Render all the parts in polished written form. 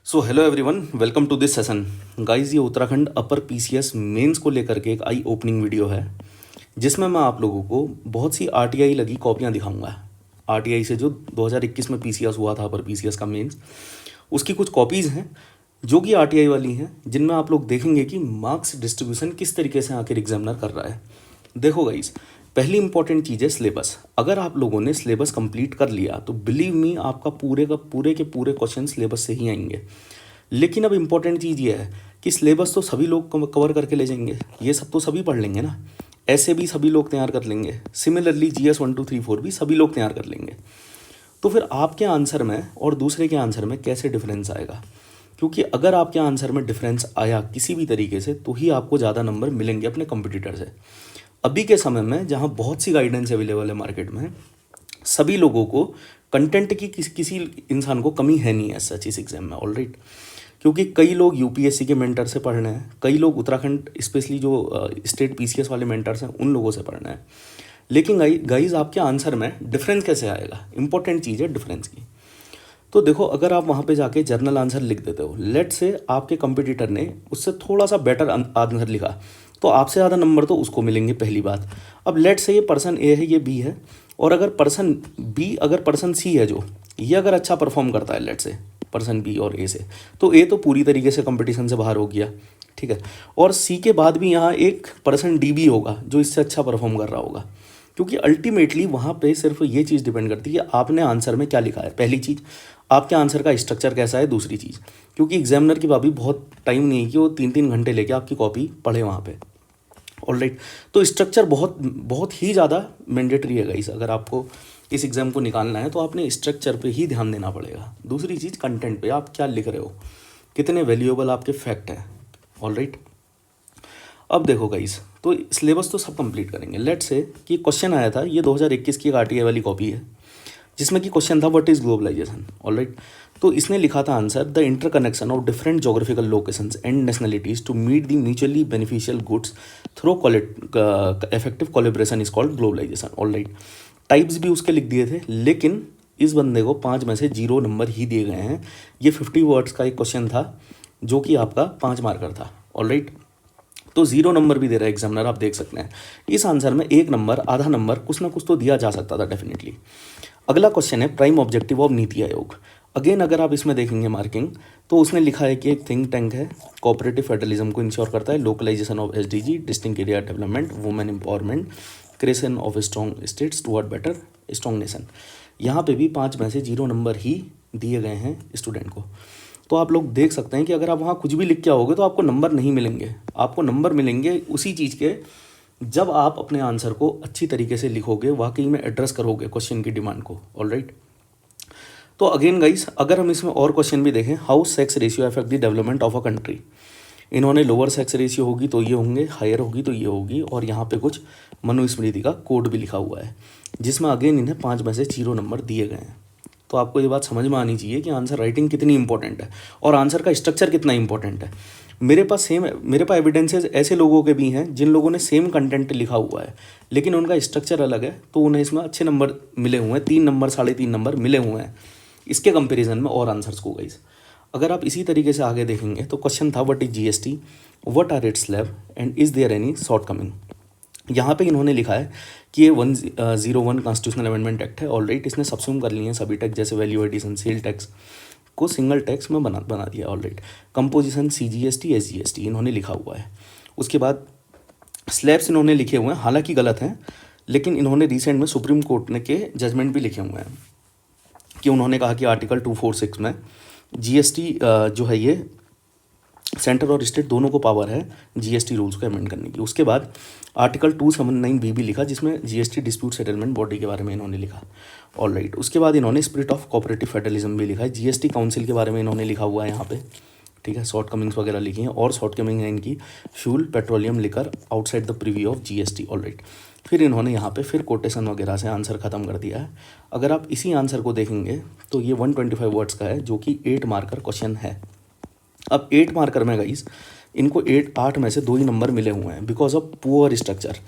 So hello everyone, welcome to this session. Guys, ये Uttarakhand upper PCS mains को लेकर के एक आई ओपनिंग वीडियो है जिसमें मैं आप लोगों को बहुत सी आरटीआई लगी कॉपियां दिखाऊंगा। आरटीआई से जो 2021 में पीसीएस हुआ था, अपर पीसीएस का मेंस, उसकी कुछ कॉपीज़ हैं जो कि आरटीआई वाली हैं, जिनमें आप लोग देखेंगे कि मार्क्स डिस्ट्रीब्यूशन किस तरीके से आखिर एग्जामिनर कर रहा है। देखो गाइस, पहली इंपॉर्टेंट चीज़ है सिलेबस। अगर आप लोगों ने सिलेबस कंप्लीट कर लिया तो बिलीव मी, आपका पूरे के पूरे क्वेश्चन सिलेबस से ही आएंगे। लेकिन अब इंपॉर्टेंट चीज़ ये है कि सिलेबस तो सभी लोग कवर करके ले जाएंगे, ये सब तो सभी पढ़ लेंगे ना, ऐसे भी सभी लोग तैयार कर लेंगे। सिमिलरली जीएस 1 2 3 4 भी सभी लोग तैयार कर लेंगे। तो फिर आपके आंसर में और दूसरे के आंसर में कैसे डिफरेंस आएगा? क्योंकि अगर आपके आंसर में डिफरेंस आया किसी भी तरीके से तो ही आपको ज़्यादा नंबर मिलेंगे अपने कंपटीटर से। अभी के समय में जहाँ बहुत सी गाइडेंस अवेलेबल है मार्केट में, सभी लोगों को कंटेंट की किसी इंसान को कमी है नहीं है सच इस एग्जाम में। ऑलराइट, क्योंकि कई लोग यूपीएससी के मेंटर से पढ़ रहे हैं, कई लोग उत्तराखंड स्पेशली जो स्टेट पीसीएस वाले मेंटर्स हैं उन लोगों से पढ़ रहे हैं। लेकिन गाइज आपके आंसर में डिफरेंस कैसे आएगा? इंपॉर्टेंट चीज़ है डिफरेंस की। तो देखो, अगर आप वहाँ पे जाके जर्नल आंसर लिख देते हो, लेट से आपके कंपटीटर ने उससे थोड़ा सा बेटर आंसर लिखा, तो आपसे ज़्यादा नंबर तो उसको मिलेंगे, पहली बात। अब लेट से ये पर्सन ए है, ये बी है, और अगर पर्सन बी, अगर पर्सन सी है जो, ये अगर अच्छा परफॉर्म करता है लेट से पर्सन बी और ए से, तो ए तो पूरी तरीके से कंपटीशन से बाहर हो गया, ठीक है। और सी के बाद भी यहाँ एक पर्सन डी भी होगा जो इससे अच्छा परफॉर्म कर रहा होगा, क्योंकि अल्टीमेटली वहाँ पे सिर्फ ये चीज़ डिपेंड करती है कि आपने आंसर में क्या लिखा है। पहली चीज़, आपके आंसर का स्ट्रक्चर कैसा है। दूसरी चीज़, क्योंकि एग्जामिनर की भाभी बहुत टाइम नहीं है कि वो 3 3 घंटे लेके आपकी कॉपी पढ़े वहाँ पे। ऑलराइट, तो स्ट्रक्चर बहुत बहुत ही ज़्यादा मैंडेटरी है गाइस। अगर आपको इस एग्ज़ाम को निकालना है तो आपने स्ट्रक्चर पे ही ध्यान देना पड़ेगा। दूसरी चीज़, कंटेंट पे आप क्या लिख रहे हो, कितने वैल्यूएबल आपके फैक्ट हैं। ऑलराइट, अब देखो गाइस, तो सिलेबस तो सब कंप्लीट करेंगे। लेट से कि क्वेश्चन आया था, ये 2021 की एक आरटीआई वाली कॉपी है जिसमें कि क्वेश्चन था व्हाट इज़ ग्लोबलाइजेशन। ऑलराइट, तो इसने लिखा था answer, the interconnection of different geographical locations and nationalities to meet the mutually beneficial goods through effective collaboration is called globalisation. Alright, types भी उसके लिख दिए थे, लेकिन इस बंदे को 5 में से 0 नंबर ही दिए गए हैं। ये 50 वर्ड्स का एक क्वेश्चन था जो कि आपका 5 मार्कर था। ऑलराइट, तो 0 नंबर भी दे रहा है एग्जामिनर, आप देख सकते हैं। इस आंसर में 1 नंबर, आधा नंबर कुछ ना कुछ तो दिया जा सकता था डेफिनेटली। अगला क्वेश्चन है prime objective of NITI Aayog. Again अगर आप इसमें देखेंगे मार्किंग, तो उसने लिखा है कि एक थिंक टैंक है, कोऑपरेटिव फेडरलिज्म को इंश्योर करता है, localisation of SDG, distinct area development, women empowerment, creation of strong states toward better strong nation. यहाँ पे भी 5 में से 0 नंबर ही दिए गए हैं स्टूडेंट को। तो आप लोग देख सकते हैं कि अगर आप वहाँ कुछ भी लिख के आओगे तो आपको नंबर नहीं मिलेंगे। आपको नंबर मिलेंगे उसी चीज़ के जब आप अपने आंसर को अच्छी तरीके से लिखोगे, वाकई में एड्रेस करोगे क्वेश्चन की डिमांड को। ऑलराइट, तो अगेन गाइस, अगर हम इसमें और क्वेश्चन भी देखें, how sex ratio affect the development of a country. इन्होंने लोअर सेक्स रेशियो होगी तो ये होंगे, हायर होगी तो ये होगी, और यहाँ पे कुछ मनुस्मृति का कोड भी लिखा हुआ है जिसमें अगेन इन्हें 5 में से 0 नंबर दिए गए हैं। तो आपको ये बात समझ में आनी चाहिए कि आंसर राइटिंग कितनी इंपॉर्टेंट है और आंसर का स्ट्रक्चर कितना इंपॉर्टेंट है। मेरे पास एविडेंसेस ऐसे लोगों के भी हैं जिन लोगों ने सेम कंटेंट लिखा हुआ है, लेकिन उनका स्ट्रक्चर अलग है, तो उन्हें इसमें अच्छे नंबर मिले हुए हैं, 3 नंबर 3.5 नंबर मिले हुए हैं इसके कंपेरिजन में और आंसर्स को गाइस। अगर आप इसी तरीके से आगे देखेंगे तो क्वेश्चन था what is GST, what are its slab and is there any shortcoming. यहाँ पे इन्होंने लिखा है कि ये 101 कॉन्स्टिट्यूशनल अमेंडमेंट एक्ट है। ऑलराइट, इसने सबस्यूम कर लिए हैं सभी टैक्स, जैसे वैल्यू एडिशन, सेल टैक्स को सिंगल टैक्स में बना दिया। ऑलराइट, कंपोजिशन, सीजीएसटी, एसजीएसटी इन्होंने लिखा हुआ है। उसके बाद स्लैब्स इन्होंने लिखे हुए हैं, हालांकि गलत हैं, लेकिन इन्होंने रिसेंट में सुप्रीम कोर्ट ने के जजमेंट भी लिखे हुए हैं कि उन्होंने कहा कि आर्टिकल 246 में जीएसटी जो है ये सेंटर और स्टेट दोनों को पावर है जीएसटी रूल्स को अमेंड करने की। उसके बाद आर्टिकल 279 भी लिखा जिसमें जीएसटी डिस्प्यूट सेटलमेंट बॉडी के बारे में इन्होंने लिखा। ऑलराइट, उसके बाद इन्होंने स्पिरिट ऑफ कोऑपरेटिव फेडरलिज्म भी लिखा है, जीएसटी काउंसिल के बारे में इन्होंने लिखा हुआ है यहाँ पे, ठीक है। शॉर्ट कमिंग्स वगैरह लिखी हैं, और शॉर्ट कमिंग है इनकी fuel, petroleum, liquor outside the preview of GST. Alright, फिर इन्होंने यहाँ पे फिर कोटेशन वगैरह से आंसर ख़त्म कर दिया है। अगर आप इसी आंसर को देखेंगे तो ये 125 वर्ड्स का है जो कि 8 मार्कर क्वेश्चन है। अब 8 मार्कर में गाइस इनको 8 में से 2 ही नंबर मिले हुए हैं बिकॉज ऑफ पुअर स्ट्रक्चर।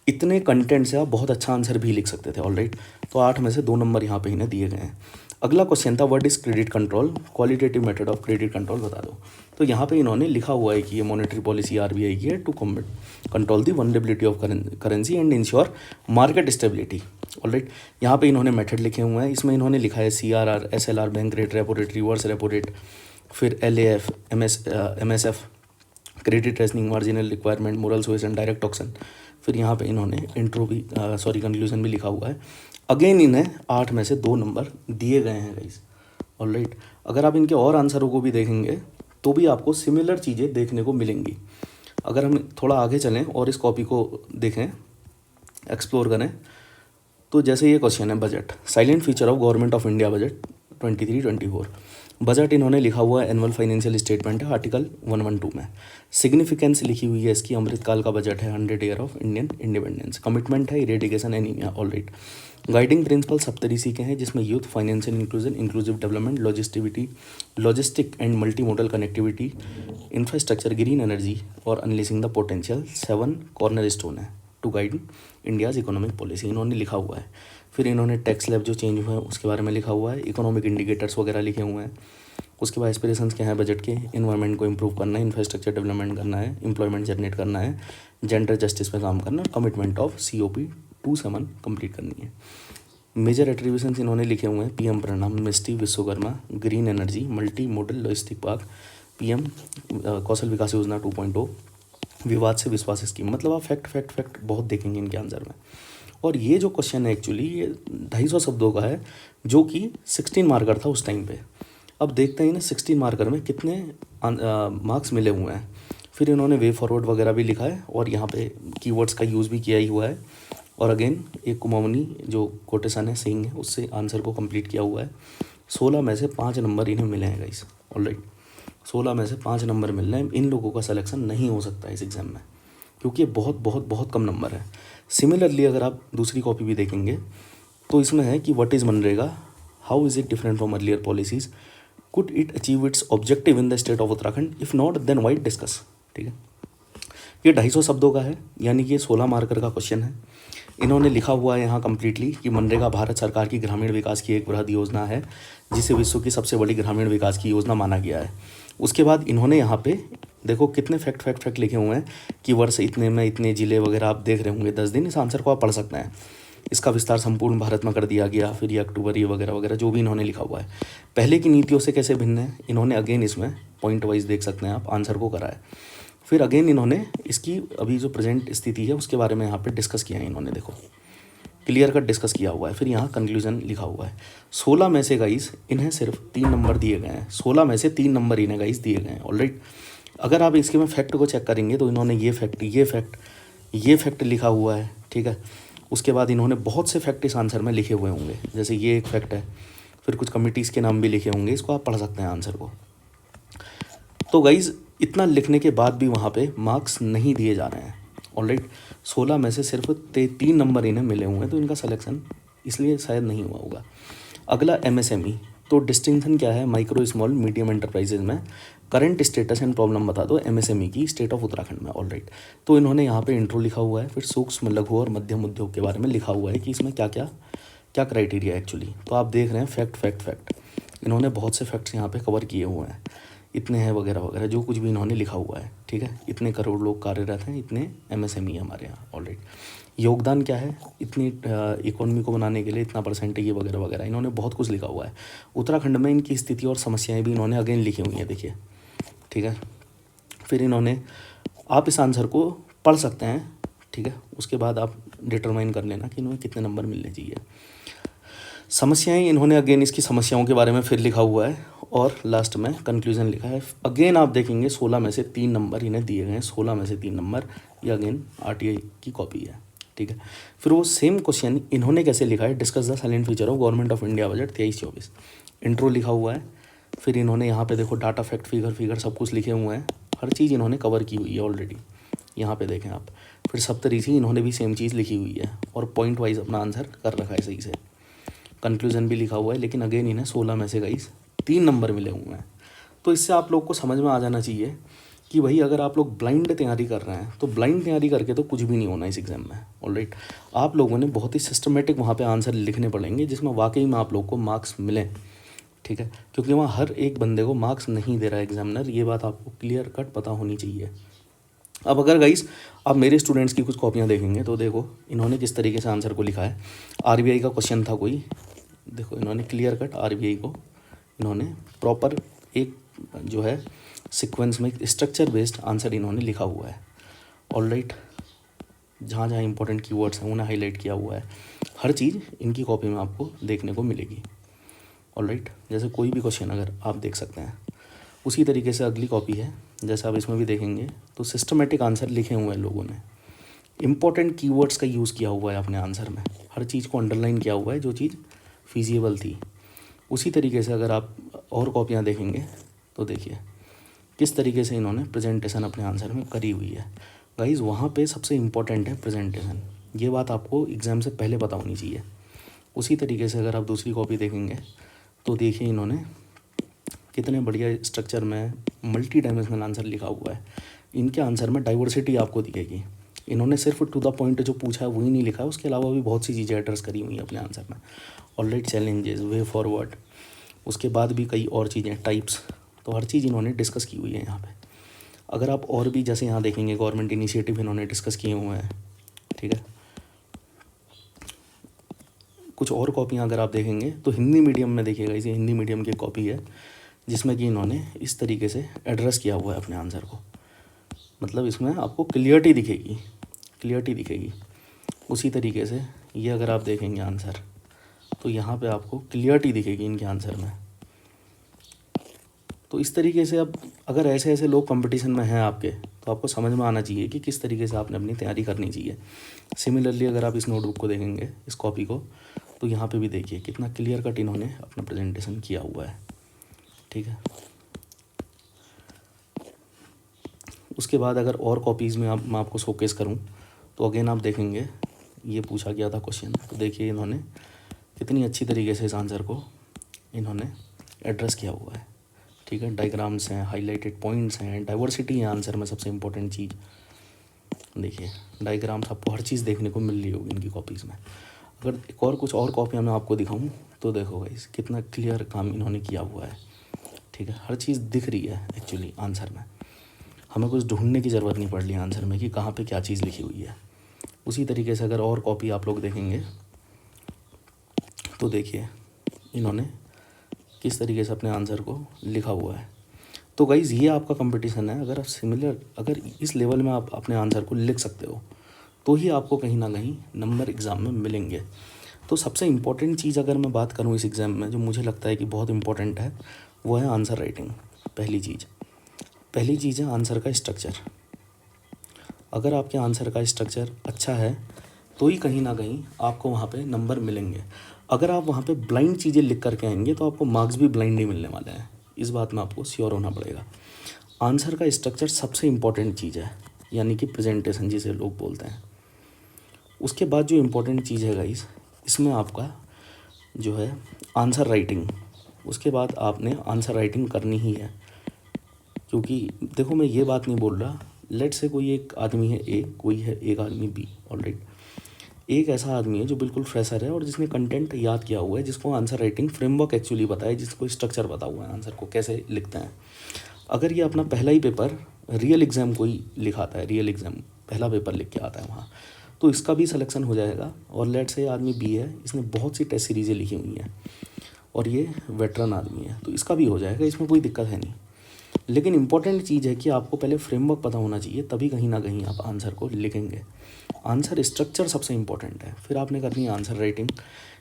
इतने कंटेंट से आप बहुत अच्छा आंसर भी लिख सकते थे। ऑलराइट, तो 8 में से 2 नंबर यहाँ पे इन्हें दिए गए हैं। अगला क्वेश्चन था what is credit control, qualitative method of credit control बता दो। तो यहाँ पे इन्होंने लिखा हुआ है कि ये मॉनेटरी पॉलिसी आरबीआई की है to control the vulnerability of currency and ensure market stability. Alright, यहाँ पे इन्होंने मेथड लिखे हुए हैं। इसमें इन्होंने लिखा है CRR, SLR, bank rate, repo rate, reverse repo rate, फिर LAF, MSF, credit rationing, marginal requirement, moral suasion, direct auction. फिर यहाँ पे इन्होंने कंक्लूजन भी लिखा हुआ है। अगेन इन्हें 8 में से 2 नंबर दिए गए हैं गाइस। ऑलराइट, अगर आप इनके और आंसरों को भी देखेंगे तो भी आपको सिमिलर चीज़ें देखने को मिलेंगी। अगर हम थोड़ा आगे चलें और इस कॉपी को देखें, एक्सप्लोर करें, तो जैसे ये क्वेश्चन है budget, silent feature of government of India budget 23-24। Budget इन्होंने लिखा हुआ है एनुअल फाइनेंशियल स्टेटमेंट है आर्टिकल 112 में। सिग्निफिकेंस लिखी हुई है इसकी, अमृतकाल का बजट है, 100 year of Indian independence. Commitment है eradication anaemia. Alright, guiding principle Saptarishi के हैं जिसमें youth, financial inclusion, inclusive development, logistic and multi modal connectivity, infrastructure, green energy और unleashing the potential 7 cornerstone है to guide India's economic policy, इन्होंने लिखा हुआ है। फिर इन्होंने टैक्स स्लैब जो चेंज हुआ है उसके बारे में लिखा हुआ है, इकोनॉमिक इंडिकेटर्स वगैरह लिखे हुए हैं। उसके बाद एस्पिरेशंस क्या हैं बजट के, इन्वायरमेंट को इम्प्रूव करना है, इंफ्रास्ट्रक्चर डेवलपमेंट करना है, एम्प्लॉयमेंट जनरेट करना है, जेंडर जस्टिस पे काम करना, कमिटमेंट ऑफ COP 27 कंप्लीट करनी है। मेजर एट्रीब्यूशंस इन्होंने लिखे हुए हैं, PM Pranab mystery Vishwakarma, green energy, multi modal logistic park, PM कौशल विकास योजना 2.0, विवाद से विश्वास स्कीम। मतलब आप फैक्ट बहुत देखेंगे इनके आंसर में। और ये जो क्वेश्चन है एक्चुअली ये 250 शब्दों का है जो कि 16 मार्कर था उस टाइम पे। अब देखते हैं ना 16 मार्कर में कितने मार्क्स मिले हुए हैं। फिर इन्होंने वे फॉरवर्ड वगैरह भी लिखा है और यहाँ पे कीवर्ड्स का यूज़ भी किया ही हुआ है। और अगेन एक कुमाऊनी जो कोटेशन है सिंह है उससे आंसर को कंप्लीट किया हुआ है। 16 में से 5 नंबर इन्हें मिले हैं गाइस। ऑलराइट, 16 में से 5 नंबर मिल रहे हैं। इन लोगों का सिलेक्शन नहीं हो सकता इस एग्ज़ाम में क्योंकि ये बहुत कम नंबर है। सिमिलरली अगर आप दूसरी कॉपी भी देखेंगे तो इसमें है कि व्हाट इज़ मनरेगा, how is it different from earlier policies, could it achieve its objective in the state of Uttarakhand, if not then why discuss. ठीक है, ये 250 शब्दों का है यानी कि ये 16 मार्कर का क्वेश्चन है। इन्होंने लिखा हुआ है यहाँ कम्प्लीटली कि मनरेगा भारत सरकार की ग्रामीण विकास की एक बृहद योजना है जिसे विश्व की सबसे बड़ी ग्रामीण विकास की योजना माना गया है। उसके बाद इन्होंने यहाँ पे देखो कितने फैक्ट लिखे हुए हैं कि वर्ष इतने में इतने जिले वगैरह आप देख रहे होंगे 10 दिन। इस आंसर को आप पढ़ सकते हैं। इसका विस्तार संपूर्ण भारत में कर दिया गया। फिर ये अक्टूबर ये वगैरह जो भी इन्होंने लिखा हुआ है पहले की नीतियों से कैसे भिन्न है इन्होंने अगेन इसमें पॉइंट वाइज देख सकते हैं आप आंसर को करा है। फिर अगेन इन्होंने इसकी अभी जो प्रेजेंट स्थिति है उसके बारे में यहाँ पे डिस्कस किया है। इन्होंने देखो क्लियर कट डिस्कस किया हुआ है। फिर यहाँ कंक्लूजन लिखा हुआ है। 16 में से गाइस इन्हें सिर्फ 3 नंबर दिए गए हैं। 16 में से 3 नंबर इन्हें गाइस दिए गए हैं। ऑलराइट, अगर आप इसके में फैक्ट को चेक करेंगे तो इन्होंने ये फैक्ट लिखा हुआ है। ठीक है, उसके बाद इन्होंने बहुत से फैक्ट इस आंसर में लिखे हुए होंगे, जैसे ये एक फैक्ट है। फिर कुछ कमिटीज़ के नाम भी लिखे होंगे, इसको आप पढ़ सकते हैं आंसर को। तो गाइज इतना लिखने के बाद भी वहाँ पे मार्क्स नहीं दिए जा रहे हैं। ऑलराइट, 16 में से सिर्फ 3 नंबर इन्हें मिले हुए हैं तो इनका सिलेक्शन इसलिए शायद नहीं हुआ होगा। अगला MSME, तो डिस्टिंक्शन क्या है माइक्रो स्मॉल मीडियम एंटरप्राइजेज में, करंट स्टेटस एंड प्रॉब्लम बता दो MSME की स्टेट ऑफ उत्तराखंड में। ऑलराइट, तो इन्होंने यहाँ पे इंट्रो लिखा हुआ है। फिर सूक्ष्म लघु और मध्यम उद्योग के बारे में लिखा हुआ है कि इसमें क्या क्राइटेरिया है एक्चुअली। तो आप देख रहे हैं फैक्ट इन्होंने बहुत से फैक्ट्स यहाँ पे कवर किए हुए हैं। इतने हैं वगैरह जो कुछ भी इन्होंने लिखा हुआ है। ठीक है, इतने करोड़ लोग कार्यरत हैं, इतने MSME हमारे यहाँ। ऑलराइट, योगदान क्या है इतनी इकोनॉमी को बनाने के लिए इतना % ये वगैरह इन्होंने बहुत कुछ लिखा हुआ है। उत्तराखंड में इनकी स्थिति और समस्याएं भी इन्होंने अगेन लिखी हुई हैं, देखिए। ठीक है, फिर इन्होंने आप इस आंसर को पढ़ सकते हैं। ठीक है, उसके बाद आप डिटरमाइन कर लेना कि इन्हें कितने नंबर मिलने चाहिए। समस्याएं इन्होंने अगेन इसकी समस्याओं के बारे में फिर लिखा हुआ है और लास्ट में कंक्लूजन लिखा है। अगेन आप देखेंगे 16 में से 3 नंबर इन्हें दिए गए हैं। 16 में से 3 नंबर, ये अगेन RTI की कॉपी है। ठीक है, फिर वो सेम क्वेश्चन इन्होंने कैसे लिखा है, discuss the silent feature of government of India budget 23-24, intro लिखा हुआ है। फिर इन्होंने यहाँ पे देखो डाटा फैक्ट फिगर सब कुछ लिखे हुए हैं। हर चीज़ इन्होंने कवर की हुई है ऑलरेडी, यहाँ पे देखें आप। फिर सप्तऋषि इन्होंने भी सेम चीज़ लिखी हुई है और पॉइंट वाइज अपना आंसर कर रखा है सही से। कंक्लूजन भी लिखा हुआ है, लेकिन अगेन इन्हें 16 में से गाइस 3 नंबर मिले हुए हैं। तो इससे आप लोग को समझ में आ जाना चाहिए कि भाई अगर आप लोग ब्लाइंड तैयारी कर रहे हैं तो ब्लाइंड तैयारी करके तो कुछ भी नहीं होना इस एग्ज़ाम में। ऑलराइट, आप लोगों ने बहुत ही सिस्टमेटिक वहाँ पे आंसर लिखने पड़ेंगे जिसमें वाकई में आप लोग को मार्क्स मिलें। ठीक है, क्योंकि वहाँ हर एक बंदे को मार्क्स नहीं दे रहा है एग्जामिनर, ये बात आपको क्लियर कट पता होनी चाहिए। अब अगर गाइस आप मेरे स्टूडेंट्स की कुछ कॉपियाँ देखेंगे तो देखो इन्होंने किस तरीके से आंसर को लिखा है। आरबीआई का क्वेश्चन था कोई, देखो इन्होंने क्लियर कट आरबीआई को इन्होंने प्रॉपर एक जो है सीक्वेंस में स्ट्रक्चर बेस्ड आंसर इन्होंने लिखा हुआ है। ऑलराइट, जहाँ जहाँ इंपॉर्टेंट कीवर्ड्स हैं उन्हें हाईलाइट किया हुआ है। हर चीज़ इनकी कॉपी में आपको देखने को मिलेगी। ऑलराइट, जैसे कोई भी क्वेश्चन अगर आप देख सकते हैं, उसी तरीके से अगली कॉपी है, जैसे आप इसमें भी देखेंगे तो सिस्टमेटिक आंसर लिखे हुए हैं लोगों ने। इंपॉर्टेंट कीवर्ड्स का यूज़ किया हुआ है अपने आंसर में, हर चीज़ को अंडरलाइन किया हुआ है जो चीज़ फिजिबल थी। उसी तरीके से अगर आप और कॉपियाँ देखेंगे तो देखिए किस तरीके से इन्होंने प्रेजेंटेशन अपने आंसर में करी हुई है। गाइज़ वहाँ पे सबसे इम्पोर्टेंट है प्रेजेंटेशन, ये बात आपको एग्ज़ाम से पहले पता होनी चाहिए। उसी तरीके से अगर आप दूसरी कॉपी देखेंगे तो देखिए इन्होंने कितने बढ़िया स्ट्रक्चर में मल्टी डायमेंशनल आंसर लिखा हुआ है। इनके आंसर में डाइवर्सिटी आपको दिखेगी। इन्होंने सिर्फ टू द पॉइंट जो पूछा है वही नहीं लिखा है, उसके अलावा भी बहुत सी चीज़ें एड्रेस करी हुई हैं अपने आंसर में। ऑलराइट, चैलेंजेस, वे फॉरवर्ड, उसके बाद भी कई और चीज़ें, टाइप्स, तो हर चीज़ इन्होंने डिस्कस की हुई है यहाँ पे। अगर आप और भी जैसे यहाँ देखेंगे गवर्नमेंट इनिशिएटिव इन्होंने डिस्कस किए हुए हैं। ठीक है, कुछ और कॉपियाँ अगर आप देखेंगे तो हिंदी मीडियम में देखिएगा, इसे हिंदी मीडियम की कॉपी है जिसमें कि इन्होंने इस तरीके से एड्रेस किया हुआ है अपने आंसर को। मतलब इसमें आपको क्लियरिटी दिखेगी। उसी तरीके से ये अगर आप देखेंगे आंसर तो यहाँ पे आपको क्लियरिटी दिखेगी इनके आंसर में। तो इस तरीके से अब अगर ऐसे ऐसे लोग कंपटीशन में हैं आपके, तो आपको समझ में आना चाहिए कि किस तरीके से आपने अपनी तैयारी करनी चाहिए। सिमिलरली अगर आप इस नोटबुक को देखेंगे, इस कॉपी को, तो यहाँ पे भी देखिए कितना क्लियर कट इन्होंने अपना प्रेजेंटेशन किया हुआ है। ठीक है, उसके बाद अगर और कॉपीज़ में मैं आपको शोकेस करूँ तो अगेन आप देखेंगे ये पूछा गया था क्वेश्चन, तो देखिए इन्होंने कितनी अच्छी तरीके से इस आंसर को इन्होंने एड्रेस किया हुआ है। ठीक है, डायग्राम्स हैं, हाईलाइटेड पॉइंट्स हैं, डाइवर्सिटी है आंसर में सबसे इम्पोर्टेंट चीज़। देखिए डायग्राम्स आपको हर चीज़ देखने को मिल रही होगी इनकी कॉपीज़ में। अगर एक और कुछ और कॉपियाँ मैं आपको दिखाऊँ तो देखो गाइस कितना क्लियर काम इन्होंने किया हुआ है। ठीक है, हर चीज़ दिख रही है एक्चुअली आंसर में, हमें कुछ ढूंढने की ज़रूरत नहीं पड़ रही आंसर में कि कहाँ पे क्या चीज़ लिखी हुई है। उसी तरीके से अगर और कॉपी आप लोग देखेंगे तो देखिए इन्होंने किस तरीके से अपने आंसर को लिखा हुआ है। तो गाइज़ ये आपका कंपटीशन है। अगर इस लेवल में आप अपने आंसर को लिख सकते हो तो ही आपको कहीं ना कहीं नंबर एग्ज़ाम में मिलेंगे। तो सबसे इम्पॉर्टेंट चीज़ अगर मैं बात करूँ इस एग्ज़ाम में, जो मुझे लगता है कि बहुत इम्पॉर्टेंट है, वो है आंसर राइटिंग। पहली चीज़ है आंसर का स्ट्रक्चर। अगर आपके आंसर का स्ट्रक्चर अच्छा है तो ही कहीं ना कहीं आपको वहाँ पे नंबर मिलेंगे। अगर आप वहाँ पे ब्लाइंड चीज़ें लिख करके आएंगे तो आपको मार्क्स भी ब्लाइंड ही मिलने वाले हैं। इस बात में आपको श्योर होना पड़ेगा। आंसर का स्ट्रक्चर सबसे इम्पॉर्टेंट चीज़ है, यानी कि प्रेजेंटेशन जिसे लोग बोलते हैं। उसके बाद जो इम्पोर्टेंट चीज़ है गाइस, इसमें आपका जो है आंसर राइटिंग। उसके बाद आपने आंसर राइटिंग करनी ही है, क्योंकि देखो मैं ये बात नहीं बोल रहा, लेट से कोई एक आदमी है ए, कोई है एक आदमी बी। ऑलराइट, एक ऐसा आदमी है जो बिल्कुल फ्रेशर है और जिसने कंटेंट याद किया हुआ है, जिसको आंसर राइटिंग फ्रेमवर्क एक्चुअली पता है, जिसको स्ट्रक्चर पता हुआ है आंसर को कैसे लिखते हैं। अगर ये अपना पहला ही पेपर रियल एग्ज़ाम कोई लिखाता है, रियल एग्ज़ाम पहला पेपर लिख के आता है वहाँ, तो इसका भी सिलेक्शन हो जाएगा। और लेट से आदमी बी है, इसने बहुत सी टेस्ट सीरीज़ें लिखी हुई हैं और ये वेटरन आदमी है, तो इसका भी हो जाएगा, इसमें कोई दिक्कत है नहीं। लेकिन इम्पॉर्टेंट चीज़ है कि आपको पहले फ्रेमवर्क पता होना चाहिए, तभी कहीं ना कहीं आप आंसर को लिखेंगे। आंसर स्ट्रक्चर सबसे इम्पॉर्टेंट है, फिर आपने करनी है आंसर राइटिंग।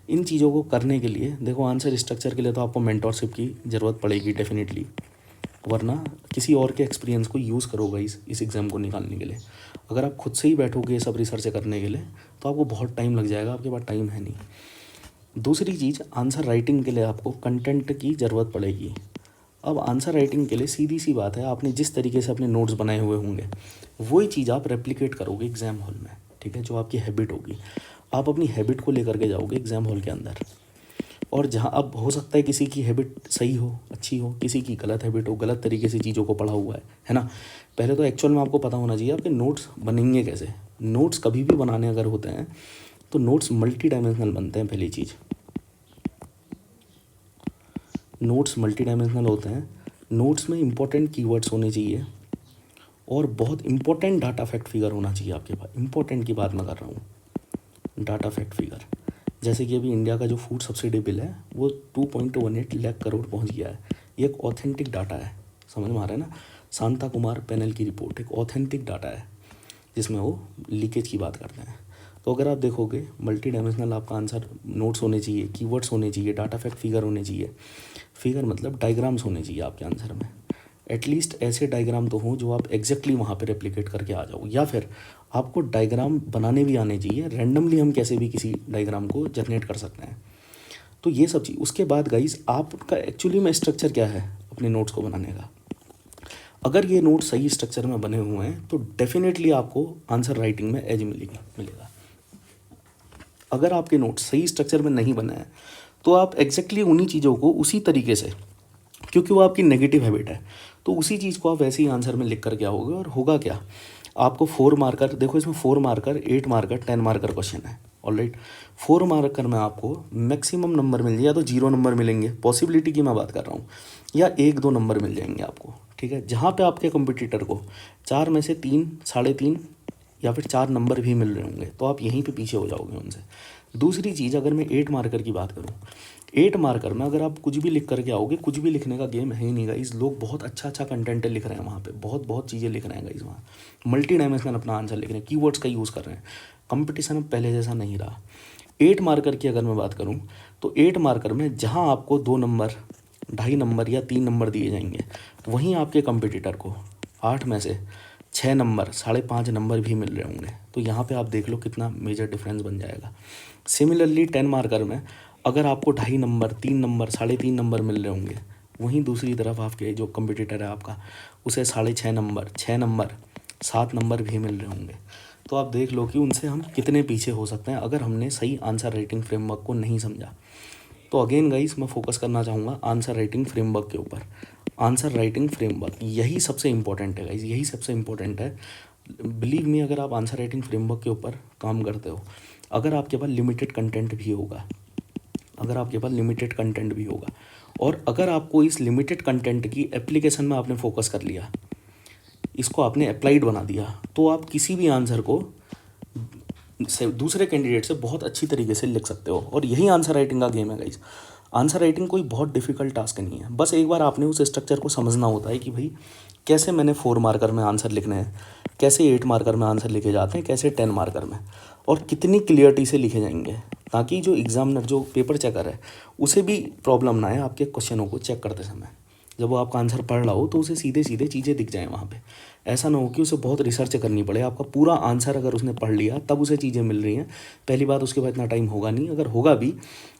इन चीज़ों को करने के लिए देखो, आंसर स्ट्रक्चर के लिए तो आपको मेंटरशिप की ज़रूरत पड़ेगी डेफिनेटली, वरना किसी और के एक्सपीरियंस को यूज़ करोगे इस एग्ज़ाम को निकालने के लिए। अगर आप खुद से ही बैठोगे ये सब रिसर्च करने के लिए तो आपको बहुत टाइम लग जाएगा, आपके पास टाइम है नहीं। दूसरी चीज़, आंसर राइटिंग के लिए आपको कंटेंट की ज़रूरत पड़ेगी। अब आंसर राइटिंग के लिए सीधी सी बात है, आपने जिस तरीके से अपने नोट्स बनाए हुए होंगे वही चीज़ आप रेप्लिकेट करोगे एग्ज़ाम हॉल में। ठीक है, जो आपकी हैबिट होगी, आप अपनी हैबिट को लेकर के जाओगे एग्ज़ाम हॉल के अंदर। और जहाँ अब हो सकता है किसी की हैबिट सही हो, अच्छी हो, किसी की गलत हैबिट हो, गलत तरीके से चीज़ों को पढ़ा हुआ है ना। पहले तो एक्चुअल में आपको पता होना चाहिए आपके नोट्स बनेंगे कैसे। नोट्स कभी भी बनाने अगर होते हैं तो नोट्स मल्टी डायमेंशनल बनते हैं। पहली चीज़, नोट्स मल्टी डायमेंशनल होते हैं, नोट्स में इंपॉर्टेंट कीवर्ड्स होने चाहिए और बहुत इंपॉर्टेंट डाटा फैक्ट फिगर होना चाहिए आपके पास। इंपॉर्टेंट की बात मैं कर रहा हूँ, डाटा फैक्ट फिगर। जैसे कि अभी इंडिया का जो फूड सब्सिडी बिल है वो 2.18 लाख करोड़ पहुँच गया है। ये एक ऑथेंटिक डाटा है, समझ में आ रहा है ना। शांता कुमार पैनल की रिपोर्ट एक ऑथेंटिक डाटा है जिसमें वो लीकेज की बात करते हैं। तो अगर आप देखोगे मल्टी डायमेंशनल आपका आंसर नोट्स होने चाहिए, कीवर्ड्स होने चाहिए, डाटा फैक्ट फिगर होने चाहिए। फिगर मतलब डायग्राम्स होने चाहिए आपके आंसर में। एटलीस्ट ऐसे डायग्राम तो हों जो आप एग्जैक्टली वहाँ पे रेप्लिकेट करके आ जाओ, या फिर आपको डायग्राम बनाने भी आने चाहिए। रैंडमली हम कैसे भी किसी डायग्राम को जनरेट कर सकते हैं। तो ये सब चीज़। उसके बाद गाइस आपका एक्चुअली में स्ट्रक्चर क्या है अपने नोट्स को बनाने का। अगर ये नोट सही स्ट्रक्चर में बने हुए हैं तो डेफिनेटली आपको आंसर राइटिंग में एज मिलेगा। अगर आपके नोट सही स्ट्रक्चर में नहीं बने हैं तो आप एग्जैक्टली उन्हीं चीज़ों को उसी तरीके से, क्योंकि वो आपकी नेगेटिव हैबिट है, तो उसी चीज़ को आप वैसे ही आंसर में लिख कर के आओगे और होगा क्या, आपको 4 मार्कर, देखो इसमें 4 मार्कर, 8 मार्कर, 10 मार्कर क्वेश्चन है। ऑलराइट, 4 मार्कर में आपको मैक्सिमम नंबर मिल जाए, या तो 0 नंबर मिलेंगे, पॉसिबिलिटी की मैं बात कर रहा हूँ, या 1-2 नंबर मिल जाएंगे आपको। ठीक है, जहाँ पे आपके कंपटीटर को 4 में से 3, 3.5 या फिर 4 नंबर भी मिल रहे होंगे तो आप यहीं पे पीछे हो जाओगे उनसे। दूसरी चीज़, अगर मैं 8 मार्कर की बात करूँ, 8 मार्कर में अगर आप कुछ भी लिख करके आओगे, कुछ भी लिखने का गेम है ही नहीं गाइस। लोग बहुत अच्छा कंटेंट लिख रहे हैं वहाँ पे, बहुत चीज़ें लिख रहे हैं गाइस वहाँ, मल्टी डायमेंशनल अपना आंसर लिख रहे हैं, कीवर्ड्स का यूज़ कर रहे हैं। कंपटीशन अब पहले जैसा नहीं रहा। 8 मार्कर की अगर मैं बात करूँ तो 8 मार्कर में जहाँ आपको 2 नंबर, 2.5 नंबर या 3 नंबर दिए जाएंगे, वहीं आपके कंपटीटर को 8 में से 6 नंबर, 5.5 नंबर भी मिल रहे होंगे। तो यहाँ पे आप देख लो कितना मेजर डिफरेंस बन जाएगा। सिमिलरली 10 मार्कर में अगर आपको 2.5 नंबर, 3 नंबर, 3.5 नंबर मिल रहे होंगे, वहीं दूसरी तरफ आपके जो कंपटीटर है आपका, उसे 6.5 नंबर, 6 नंबर, 7 नंबर भी मिल रहे होंगे। तो आप देख लो कि उनसे हम कितने पीछे हो सकते हैं अगर हमने सही आंसर राइटिंग फ्रेमवर्क को नहीं समझा। तो अगेन गाइस, मैं फोकस करना चाहूँगा आंसर राइटिंग फ्रेमवर्क के ऊपर। आंसर राइटिंग फ्रेमवर्क यही सबसे इंपॉर्टेंट है गाइस, यही सबसे इंपॉर्टेंट है। बिलीव मी, अगर आप आंसर राइटिंग फ्रेमवर्क के ऊपर काम करते हो, अगर आपके पास लिमिटेड कंटेंट भी होगा, और अगर आपको इस लिमिटेड कंटेंट की एप्लीकेशन में आपने फोकस कर लिया, इसको आपने अप्लाइड बना दिया, तो आप किसी भी आंसर को दूसरे कैंडिडेट से बहुत अच्छी तरीके से लिख सकते हो। और यही आंसर राइटिंग का गेम है गाइस। आंसर राइटिंग कोई बहुत डिफिकल्ट टास्क नहीं है, बस एक बार आपने उस स्ट्रक्चर को समझना होता है कि भाई कैसे मैंने 4 मार्कर में आंसर लिखने हैं, कैसे 8 मार्कर में आंसर लिखे जाते हैं, कैसे 10 मार्कर में, और कितनी क्लियरिटी से लिखे जाएंगे, ताकि जो एग्जामिनर, जो पेपर चेकर है, उसे भी प्रॉब्लम ना आए आपके क्वेश्चनों को चेक करते समय। जब वो आपका आंसर पढ़ रहा हो तो उसे सीधे सीधे चीज़ें दिख जाएँ वहाँ पे। ऐसा ना हो कि उसे बहुत रिसर्च करनी पड़े। आपका पूरा आंसर अगर उसने पढ़ लिया तब उसे चीज़ें मिल रही हैं, पहली बात उसके बाद इतना टाइम होगा नहीं, अगर होगा भी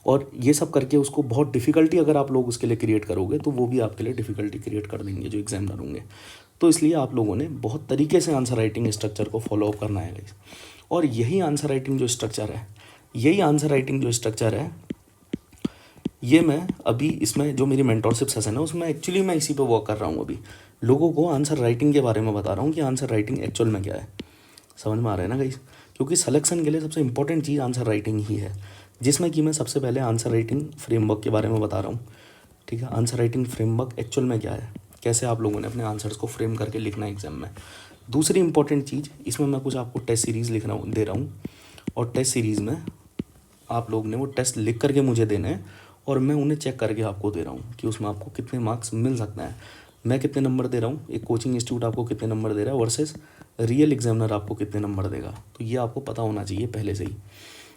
और ये सब करके उसको बहुत डिफ़िकल्टी अगर आप लोग उसके लिए क्रिएट करोगे तो वो भी आपके लिए डिफ़िकल्टी क्रिएट कर देंगे जो एग्जामिनर होंगे। तो इसलिए आप लोगों ने बहुत तरीके से आंसर राइटिंग स्ट्रक्चर को फॉलो अप करना है गाइस। और यही आंसर राइटिंग जो स्ट्रक्चर है, ये मैं अभी इसमें जो मेरी मेंटोरशिप सेशन है उसमें एक्चुअली मैं इसी पे वर्क कर रहा हूँ। अभी लोगों को आंसर राइटिंग के बारे में बता रहा हूँ कि आंसर राइटिंग एक्चुअल में क्या है। समझ में आ रहा है ना गाइस, क्योंकि सिलेक्शन के लिए सबसे इंपॉर्टेंट चीज़ आंसर राइटिंग ही है, जिसमें कि मैं सबसे पहले आंसर राइटिंग फ्रेमवर्क के बारे में बता रहा हूँ। ठीक है, आंसर राइटिंग फ्रेमवर्क एक्चुअल में क्या है, कैसे आप लोगों ने अपने आंसर्स को फ्रेम करके लिखना है एग्जाम में। दूसरी इंपॉर्टेंट चीज़, इसमें मैं कुछ आपको टेस्ट सीरीज़ दे रहा हूँ, और टेस्ट सीरीज़ में आप लोग ने वो टेस्ट लिख करके मुझे देने हैं और मैं उन्हें चेक करके आपको दे रहा हूँ कि उसमें आपको कितने मार्क्स मिल सकते हैं। मैं कितने नंबर दे रहा हूँ, एक कोचिंग इंस्टीट्यूट आपको कितने नंबर दे रहा है वर्सेस रियल एग्जामिनर आपको कितने नंबर देगा, तो ये आपको पता होना चाहिए पहले से ही।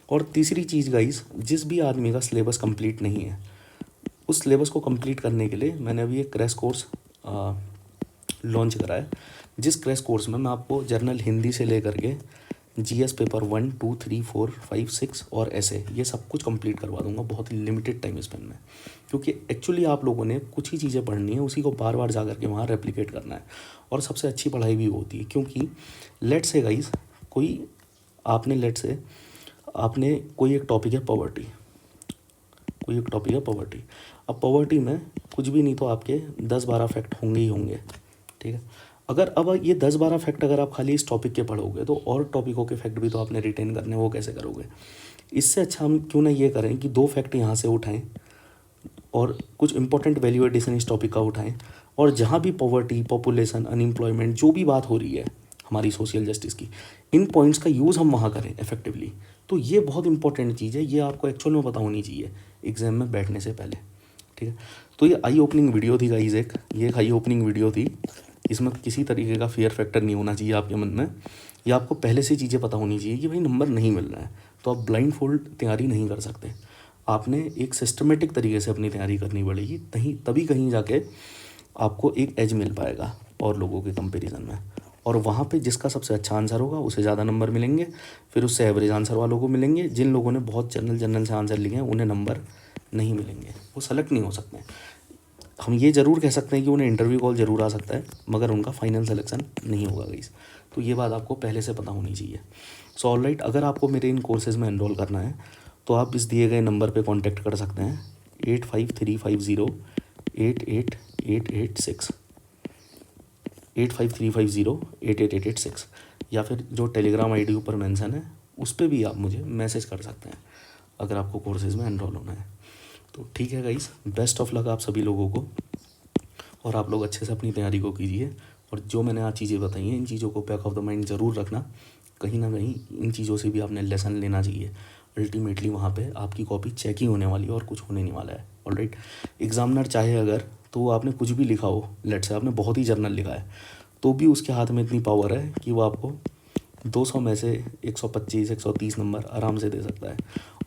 और तीसरी चीज़ गाइस, जिस भी आदमी का सिलेबस कंप्लीट नहीं है, उस सिलेबस को कंप्लीट करने के लिए मैंने अभी एक क्रैश कोर्स लॉन्च करा है, जिस क्रैश कोर्स में मैं आपको जर्नल हिंदी से लेकर के जीएस पेपर 1, 2, 3, 4, 5, 6 और ऐसे ये सब कुछ कंप्लीट करवा दूंगा बहुत ही लिमिटेड टाइम स्पेन में। क्योंकि एक्चुअली आप लोगों ने कुछ ही चीज़ें पढ़नी है, उसी को बार बार जा करके वहाँ रेप्लिकेट करना है, और सबसे अच्छी पढ़ाई भी होती है। क्योंकि लेट से गाइस, आपने कोई एक टॉपिक है पॉवर्टी, अब पॉवर्टी में कुछ भी नहीं तो आपके 10-12 फैक्ट होंगे ही होंगे। ठीक है, अगर अब ये 10-12 फैक्ट अगर आप खाली इस टॉपिक के पढ़ोगे तो और टॉपिकों के फैक्ट भी तो आपने रिटेन करने, वो कैसे करोगे। इससे अच्छा हम क्यों ना ये करें कि 2 फैक्ट यहाँ से उठाएं और कुछ इंपॉर्टेंट वैल्यू एडिशन इस टॉपिक का उठाएं, और जहाँ भी पॉवर्टी, पॉपुलेशन, अनएम्प्लॉयमेंट, जो भी बात हो रही है हमारी सोशल जस्टिस की, इन पॉइंट्स का यूज़ हम वहाँ करें इफेक्टिवली। तो ये बहुत इंपॉर्टेंट चीज़ है, ये आपको एक्चुअल में पता होनी चाहिए एग्जाम में बैठने से पहले, ठीक है। तो ये आई ओपनिंग वीडियो थी गाइस, ये एक आई ओपनिंग वीडियो थी। इसमें किसी तरीके का फियर फैक्टर नहीं होना चाहिए आपके मन में, या आपको पहले से चीज़ें पता होनी चाहिए कि भाई नंबर नहीं मिल रहा है तो आप ब्लाइंड फोल्ड तैयारी नहीं कर सकते। आपने एक सिस्टमेटिक तरीके से अपनी तैयारी करनी पड़ेगी, तभी कहीं जाके आपको एक एज मिल पाएगा और लोगों के कंपैरिजन में। और वहाँ पे जिसका सबसे अच्छा आंसर होगा उसे ज़्यादा नंबर मिलेंगे, फिर उससे एवरेज आंसर वालों को मिलेंगे। जिन लोगों ने बहुत जनरल से आंसर लिखे हैं उन्हें नंबर नहीं मिलेंगे, वो सेलेक्ट नहीं हो सकते। हम ये ज़रूर कह सकते हैं कि उन्हें इंटरव्यू कॉल ज़रूर आ सकता है, मगर उनका फाइनल सिलेक्शन नहीं होगा गाइस। तो ये बात आपको पहले से पता होनी चाहिए। सो ऑलराइट, अगर आपको मेरे इन कोर्सेज़ में एनरोल करना है तो आप इस दिए गए नंबर पे कांटेक्ट कर सकते हैं 8535088886 8535088886, या फिर जो टेलीग्राम आईडी ऊपर मेंशन है उस पर भी आप मुझे मैसेज कर सकते हैं अगर आपको कोर्सेज़ में एनरोल होना है। तो ठीक है गाइस, बेस्ट ऑफ लक आप सभी लोगों को, और आप लोग अच्छे से अपनी तैयारी को कीजिए। और जो मैंने आज चीज़ें बताई हैं, इन चीज़ों को बैक ऑफ द माइंड ज़रूर रखना, कहीं ना कहीं इन चीज़ों से भी आपने लेसन लेना चाहिए। अल्टीमेटली वहाँ पे आपकी कॉपी चेक ही होने वाली है और कुछ होने नहीं वाला है। ऑलराइट, एग्जामिनर चाहे अगर तो वो आपने कुछ भी लिखा हो, लेट से आपने बहुत ही जर्नल लिखा है, तो भी उसके हाथ में इतनी पावर है कि वो आपको 200 में से 125 130 नंबर आराम से दे सकता है।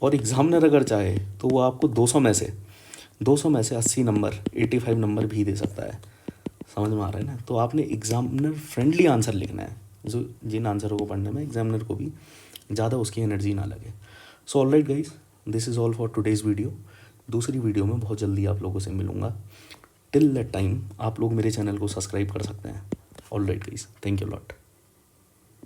और एग्जामिनर अगर चाहे तो वो आपको 200 में से 80 नंबर, 85 नंबर भी दे सकता है। समझ में आ रहा है ना। तो आपने एग्जामिनर फ्रेंडली आंसर लिखना है, जो जिन आंसरों को पढ़ने में एग्जामिनर को भी ज़्यादा उसकी एनर्जी ना लगे। So alright guys, this is all for today's video. दूसरी वीडियो में बहुत जल्दी आप लोगों से मिलूँगा। टिल दैट टाइम आप लोग मेरे चैनल को सब्सक्राइब कर सकते हैं। Alright guys, thank you lot.